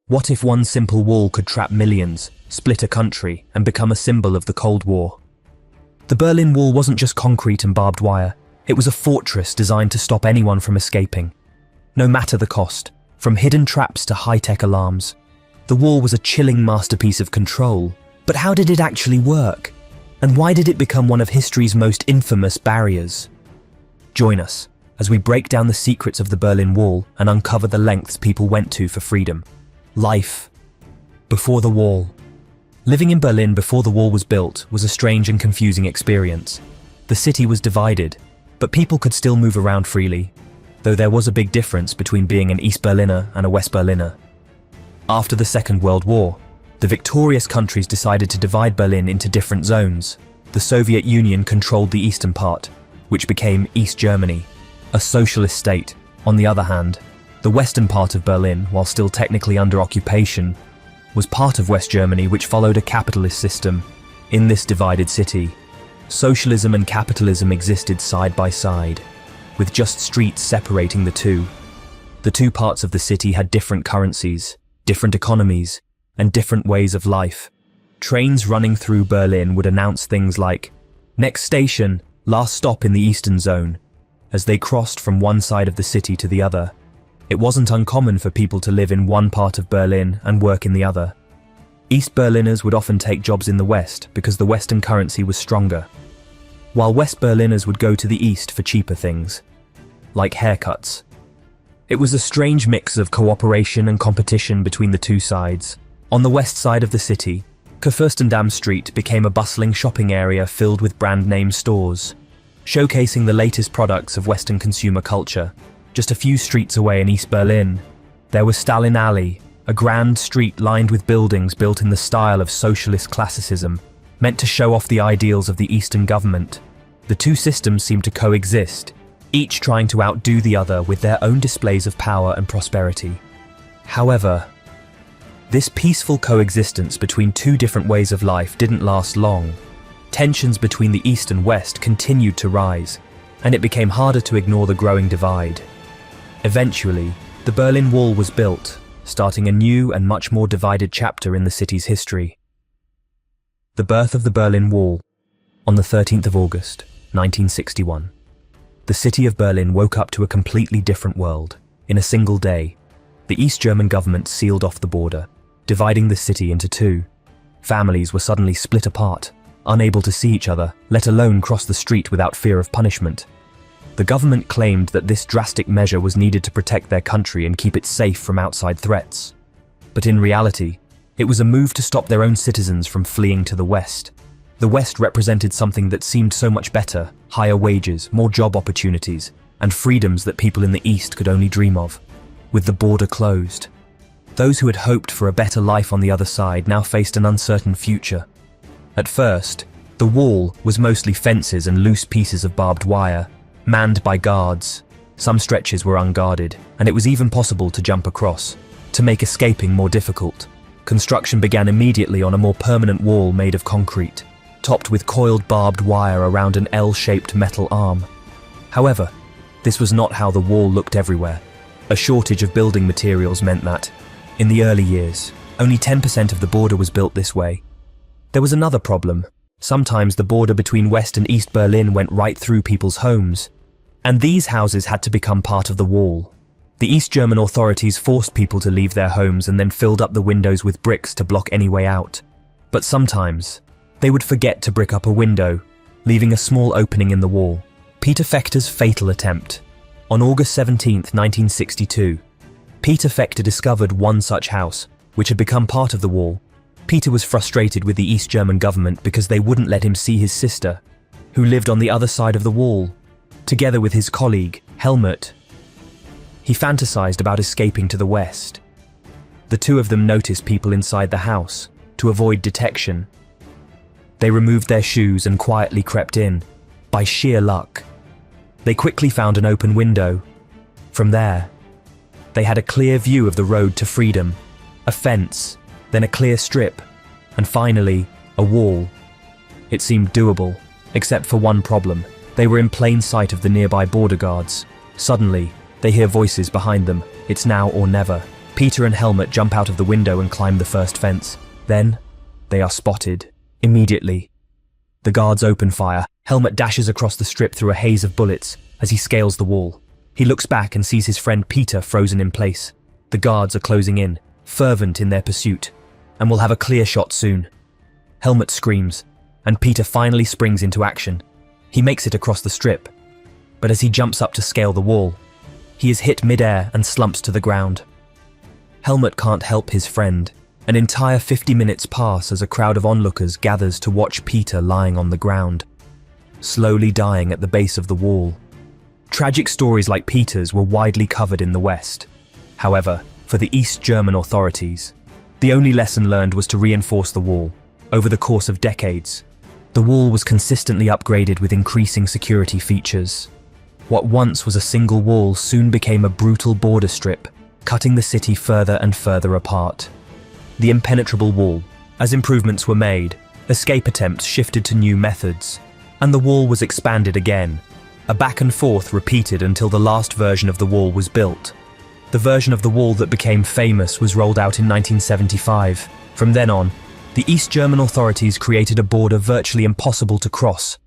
What if one simple wall could trap millions, split a country, and become a symbol of the Cold War? The Berlin Wall wasn't just concrete and barbed wire. It was a fortress designed to stop anyone from escaping. No matter the cost, from hidden traps to high-tech alarms, the wall was a chilling masterpiece of control. But how did it actually work? And why did it become one of history's most infamous barriers? Join us as we break down the secrets of the Berlin Wall and uncover the lengths people went to for freedom. Life before the wall. Living in Berlin before the wall was built was a strange and confusing experience. The city was divided, but people could still move around freely, though there was a big difference between being an East Berliner and a West Berliner. After the Second World War, the victorious countries decided to divide Berlin into different zones. The Soviet Union controlled the eastern part, which became East Germany, a socialist state. On the other hand, the western part of Berlin, while still technically under occupation, was part of West Germany, which followed a capitalist system. In this divided city, socialism and capitalism existed side by side, with just streets separating the two. The two parts of the city had different currencies, different economies, and different ways of life. Trains running through Berlin would announce things like, "Next station, last stop in the Eastern Zone," as they crossed from one side of the city to the other. It wasn't uncommon for people to live in one part of Berlin and work in the other. East Berliners would often take jobs in the West because the Western currency was stronger, while West Berliners would go to the East for cheaper things, like haircuts. It was a strange mix of cooperation and competition between the two sides. On the west side of the city, Kurfürstendamm Street became a bustling shopping area filled with brand-name stores, showcasing the latest products of Western consumer culture. Just a few streets away in East Berlin, there was Stalin Alley, a grand street lined with buildings built in the style of socialist classicism, meant to show off the ideals of the Eastern government. The two systems seemed to coexist, each trying to outdo the other with their own displays of power and prosperity. However, this peaceful coexistence between two different ways of life didn't last long. Tensions between the East and West continued to rise, and it became harder to ignore the growing divide. Eventually, the Berlin Wall was built, starting a new and much more divided chapter in the city's history. The birth of the Berlin Wall. On the 13th of August, 1961, the city of Berlin woke up to a completely different world. In a single day, the East German government sealed off the border, dividing the city into two. Families were suddenly split apart, unable to see each other, let alone cross the street without fear of punishment. The government claimed that this drastic measure was needed to protect their country and keep it safe from outside threats. But in reality, it was a move to stop their own citizens from fleeing to the West. The West represented something that seemed so much better: higher wages, more job opportunities, and freedoms that people in the East could only dream of. With the border closed, those who had hoped for a better life on the other side now faced an uncertain future. At first, the wall was mostly fences and loose pieces of barbed wire, manned by guards. Some stretches were unguarded, and it was even possible to jump across. To make escaping more difficult, construction began immediately on a more permanent wall made of concrete, topped with coiled barbed wire around an L-shaped metal arm. However, this was not how the wall looked everywhere. A shortage of building materials meant that, in the early years, only 10% of the border was built this way. There was another problem. Sometimes the border between West and East Berlin went right through people's homes, and these houses had to become part of the wall. The East German authorities forced people to leave their homes and then filled up the windows with bricks to block any way out. But sometimes, they would forget to brick up a window, leaving a small opening in the wall. Peter Fechter's fatal attempt. On August 17, 1962, Peter Fechter discovered one such house, which had become part of the wall. Peter was frustrated with the East German government because they wouldn't let him see his sister, who lived on the other side of the wall. Together with his colleague, Helmut, he fantasized about escaping to the West. The two of them noticed people inside the house. To avoid detection, they removed their shoes and quietly crept in. By sheer luck, they quickly found an open window. From there, they had a clear view of the road to freedom, a fence, then a clear strip, and finally, a wall. It seemed doable, except for one problem. They were in plain sight of the nearby border guards. Suddenly, they hear voices behind them. It's now or never. Peter and Helmut jump out of the window and climb the first fence. Then, they are spotted. Immediately, the guards open fire. Helmut dashes across the strip through a haze of bullets as he scales the wall. He looks back and sees his friend Peter frozen in place. The guards are closing in, fervent in their pursuit, and will have a clear shot soon. Helmut screams, and Peter finally springs into action. He makes it across the strip, but as he jumps up to scale the wall, he is hit mid-air and slumps to the ground. Helmut can't help his friend. An entire 50 minutes pass as a crowd of onlookers gathers to watch Peter lying on the ground, slowly dying at the base of the wall. Tragic stories like Peter's were widely covered in the West. However, for the East German authorities, the only lesson learned was to reinforce the wall. Over the course of decades, the wall was consistently upgraded with increasing security features. What once was a single wall soon became a brutal border strip, cutting the city further and further apart. The Impenetrable Wall. As improvements were made, escape attempts shifted to new methods, and the wall was expanded again. A back and forth repeated until the last version of the wall was built. The version of the wall that became famous was rolled out in 1975. From then on, the East German authorities created a border virtually impossible to cross.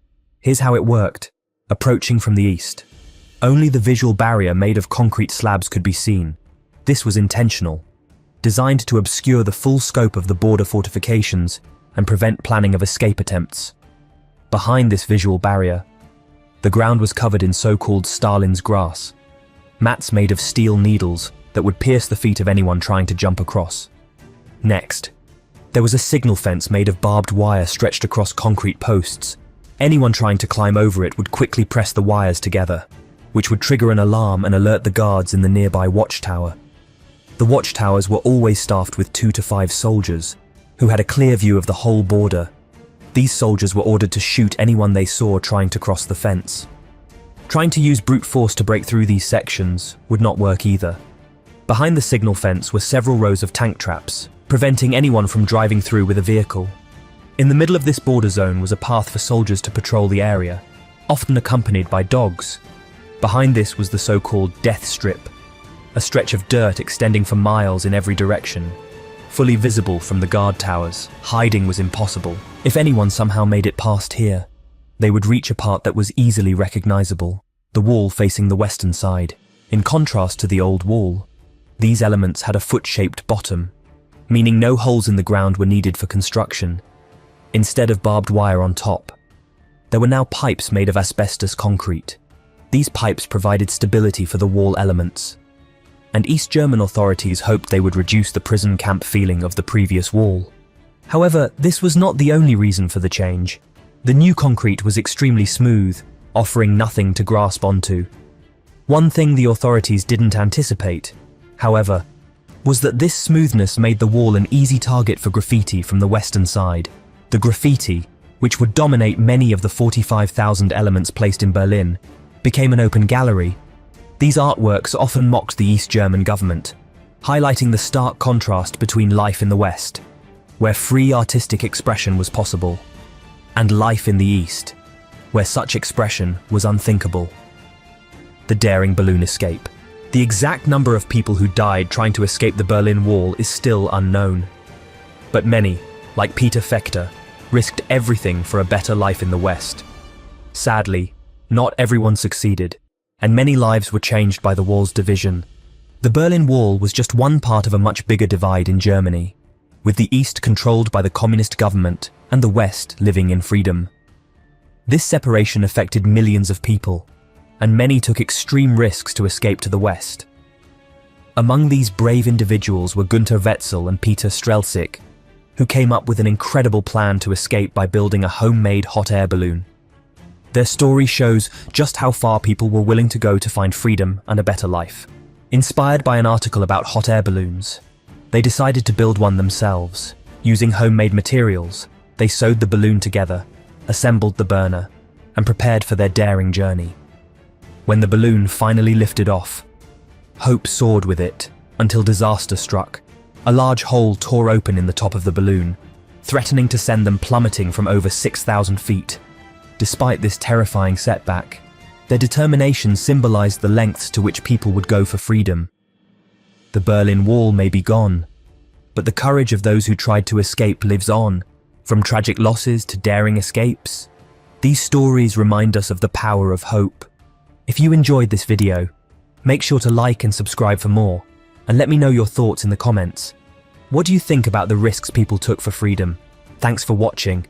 Here's how it worked. Approaching from the east, only the visual barrier made of concrete slabs could be seen. This was intentional, designed to obscure the full scope of the border fortifications and prevent planning of escape attempts. Behind this visual barrier, the ground was covered in so-called Stalin's grass, mats made of steel needles that would pierce the feet of anyone trying to jump across. Next, there was a signal fence made of barbed wire stretched across concrete posts. Anyone trying to climb over it would quickly press the wires together, which would trigger an alarm and alert the guards in the nearby watchtower. The watchtowers were always staffed with 2 to 5 soldiers, who had a clear view of the whole border. These soldiers were ordered to shoot anyone they saw trying to cross the fence. Trying to use brute force to break through these sections would not work either. Behind the signal fence were several rows of tank traps, preventing anyone from driving through with a vehicle. In the middle of this border zone was a path for soldiers to patrol the area, often accompanied by dogs. Behind this was the so-called death strip, a stretch of dirt extending for miles in every direction. Fully visible from the guard towers, hiding was impossible. If anyone somehow made it past here, they would reach a part that was easily recognizable, the wall facing the western side. In contrast to the old wall, these elements had a foot-shaped bottom, meaning no holes in the ground were needed for construction. Instead of barbed wire on top, there were now pipes made of asbestos concrete. These pipes provided stability for the wall elements, and East German authorities hoped they would reduce the prison camp feeling of the previous wall. However, this was not the only reason for the change. The new concrete was extremely smooth, offering nothing to grasp onto. One thing the authorities didn't anticipate, however, was that this smoothness made the wall an easy target for graffiti from the western side. The graffiti, which would dominate many of the 45,000 elements placed in Berlin, became an open gallery. These artworks often mocked the East German government, highlighting the stark contrast between life in the West, where free artistic expression was possible, and life in the East, where such expression was unthinkable. The daring balloon escape. The exact number of people who died trying to escape the Berlin Wall is still unknown. But many, like Peter Fechter, risked everything for a better life in the West. Sadly, not everyone succeeded, and many lives were changed by the wall's division. The Berlin Wall was just one part of a much bigger divide in Germany, with the East controlled by the communist government and the West living in freedom. This separation affected millions of people, and many took extreme risks to escape to the West. Among these brave individuals were Günter Wetzel and Peter Strelczyk, who came up with an incredible plan to escape by building a homemade hot air balloon. Their story shows just how far people were willing to go to find freedom and a better life. Inspired by an article about hot air balloons, they decided to build one themselves. Using homemade materials, they sewed the balloon together, assembled the burner, and prepared for their daring journey. When the balloon finally lifted off, hope soared with it until disaster struck. A large hole tore open in the top of the balloon, threatening to send them plummeting from over 6,000 feet. Despite this terrifying setback, their determination symbolized the lengths to which people would go for freedom. The Berlin Wall may be gone, but the courage of those who tried to escape lives on, from tragic losses to daring escapes. These stories remind us of the power of hope. If you enjoyed this video, make sure to like and subscribe for more, and let me know your thoughts in the comments. What do you think about the risks people took for freedom? Thanks for watching,